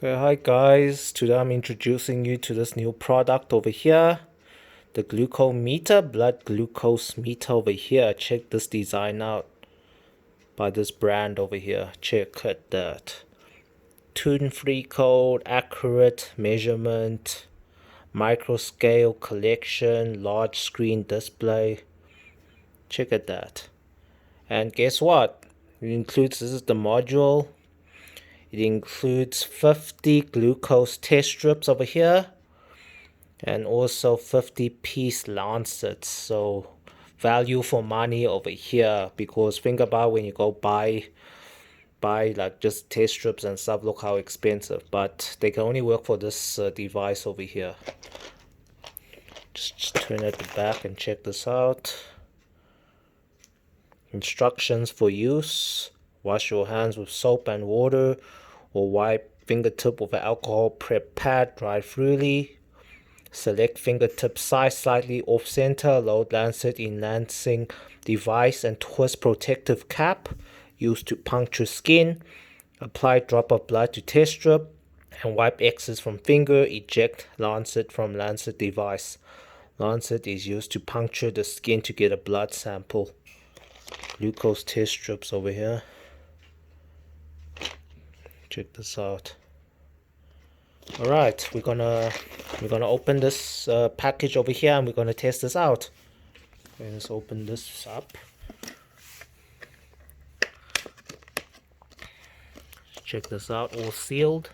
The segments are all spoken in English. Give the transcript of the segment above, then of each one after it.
Okay, hi guys. Today I'm introducing you to this new product over here. The glucose meter, blood glucose meter over here. Check this design out by this brand over here. Check out that. Tune-free code, accurate measurement, micro scale collection, large screen display. Check out that. And guess what? It includes, this is the module. It includes 50 glucose test strips over here and also 50-piece lancets. So value for money over here, because think about when you go buy like just test strips and stuff, look how expensive, but they can only work for this device over here. Just turn it back and check this out. Instructions for use: wash your hands with soap and water, or wipe fingertip with an alcohol prep pad, dry freely. Select fingertip size slightly off center, load lancet in lancing device and twist protective cap used to puncture skin. Apply drop of blood to test strip and wipe excess from finger. Eject lancet from lancet device. Lancet is used to puncture the skin to get a blood sample. Glucose test strips over here. Check this out. All right, we're gonna open this package over here and we're gonna test this out. Okay, let's open this up. Check this out, all sealed.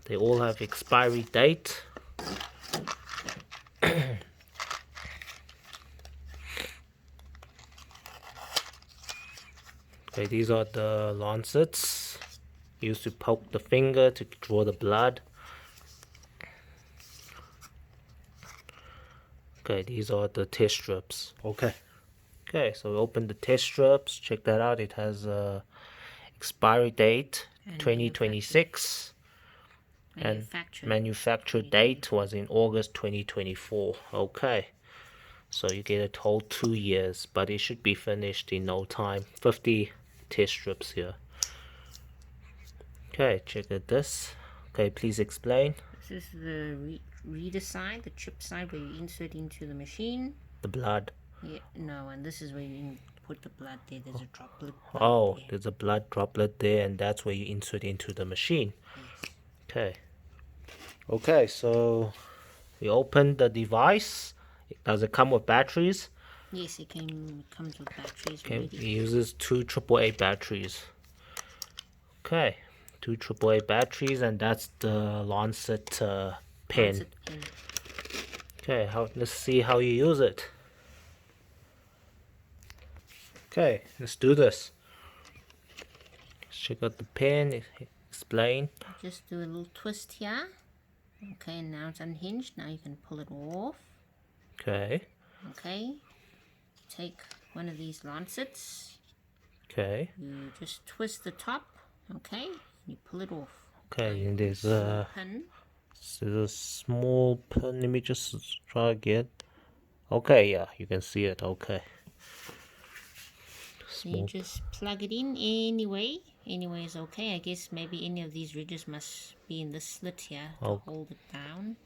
They all have expiry date. Okay, these are the lancets used to poke the finger to draw the blood. Okay, these are the test strips. Okay, so we open the test strips. Check that out. It has a expiry date 2026 and manufacture date was in August 2024. Okay, so you get a whole 2 years, but it should be finished in no time. 50 test strips here. Okay, check out this. Okay, please explain. This is the reader side, the chip side, where you insert into the machine. The blood. Yeah, no, and this is where you put the blood there. There's a droplet. Oh, there. There's a blood droplet there, and that's where you insert into the machine. Yes. Okay. Okay, so we open the device. Does it come with batteries? Yes, it comes with batteries. Okay, Already. it uses 2 AAA batteries. Okay, 2 AAA batteries, and that's the Lancet pen. Lancet pen. Okay, let's see how you use it. Okay, let's do this. Let's check out the pen. Explain. Just do a little twist here. Okay, now it's unhinged. Now you can pull it off. Okay. Okay. Take one of these lancets. Okay. You just twist the top. Okay. You pull it off. Okay, and there's a pin. There's a small pin. Let me just try again. Okay, yeah, you can see it. Okay. So you just plug it in anyway. Anyway is okay. I guess maybe any of these ridges must be in the slit here to hold it down.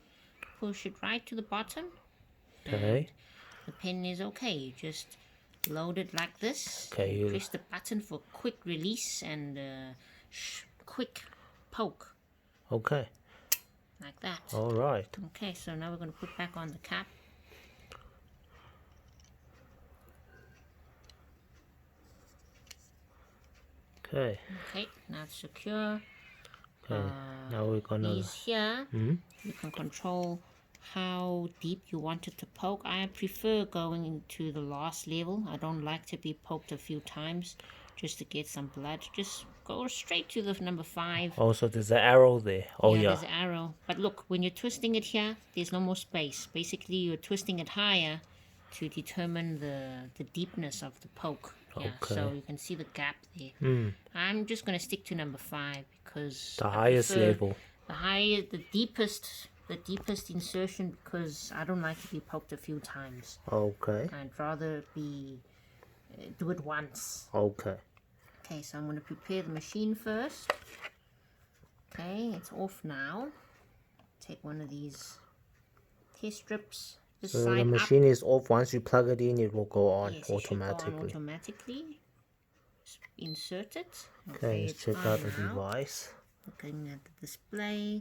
Push it right to the bottom. Okay. The pin is okay. You just load it like this. Okay. Press the button for quick release and quick poke. Okay. Like that. All right. Okay, so now we're going to put back on the cap. Okay. Okay, now it's secure. Okay. Now we're gonna. These here, you can control how deep you want it to poke. I prefer going into the last level. I don't like to be poked a few times just to get some blood. Just go straight to the number 5. Oh, so there's an arrow there. Oh, yeah. There's an arrow. But look, when you're twisting it here, there's no more space. Basically, you're twisting it higher to determine the deepness of the poke. Yeah, okay. So you can see the gap there. I'm just going to stick to number 5 because the highest level. The deepest insertion, because I don't like to be poked a few times. Okay. I'd rather do it once. Okay. Okay, so I'm going to prepare the machine first. Okay, it's off now. Take one of these test strips. This So side the up. machine is off. Once you plug it in, it will go on Yes, it should go on automatically. automatically. Insert it. Okay, let's It's check on out the now. device. Looking at the display,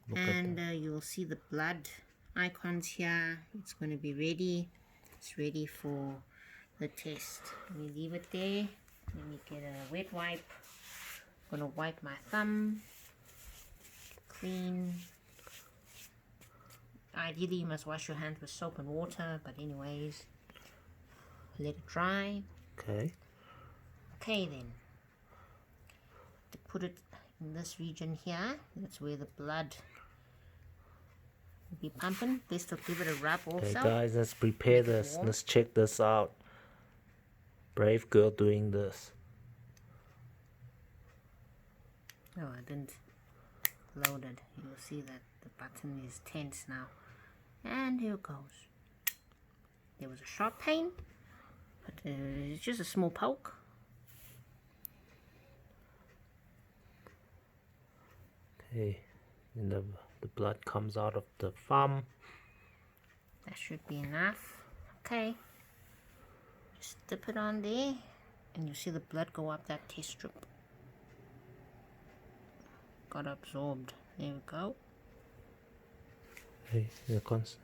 Look and at you'll see the blood icons here. It's going to be ready. It's ready for the test. Let me leave it there. Let me get a wet wipe. I'm going to wipe my thumb clean. Ideally, you must wash your hands with soap and water, but anyways, let it dry. Okay. Okay then, to put it in this region here, that's where the blood will be pumping. Best to give it a rub also. Okay, guys, let's prepare this. warm. Let's check this out. Brave girl doing this. No, I didn't load it. You'll see that the button is tense now. And here it goes. There was a sharp pain, but it's just a small poke. Okay, and the blood comes out of the thumb. That should be enough. Okay. Just dip it on there, and you see the blood go up that test strip. Got absorbed. There we go. Okay, the constant.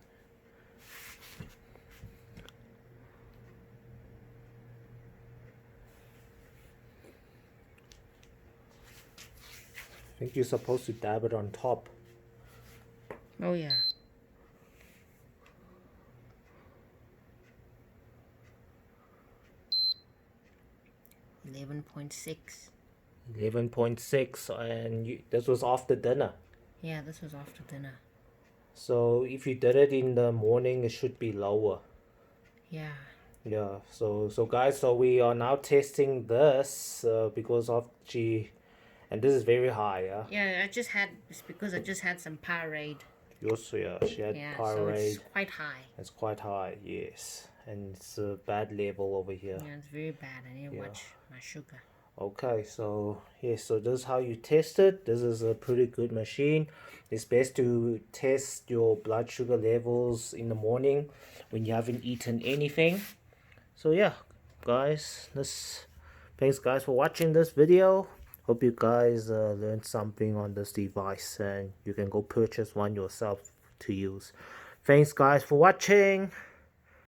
I think you're supposed to dab it on top. Oh yeah. $11.6. 11.6, and this was after dinner. Yeah, this was after dinner. So if you did it in the morning, it should be lower. Yeah. Yeah. So guys, so we are now testing this because of and this is very high. Yeah. Yeah, it's because I just had some Powerade. Also, yeah, she had Yeah, so Powerade. it's quite high. It's quite high, yes, and it's a bad level over here. Yeah, it's very bad. I need to watch my sugar. Okay, so yes, so this is how you test it. This is a pretty good machine. It's best to test your blood sugar levels in the morning when you haven't eaten anything. So yeah, guys, thanks guys for watching this video. Hope you guys learned something on this device and you can go purchase one yourself to use. Thanks guys for watching.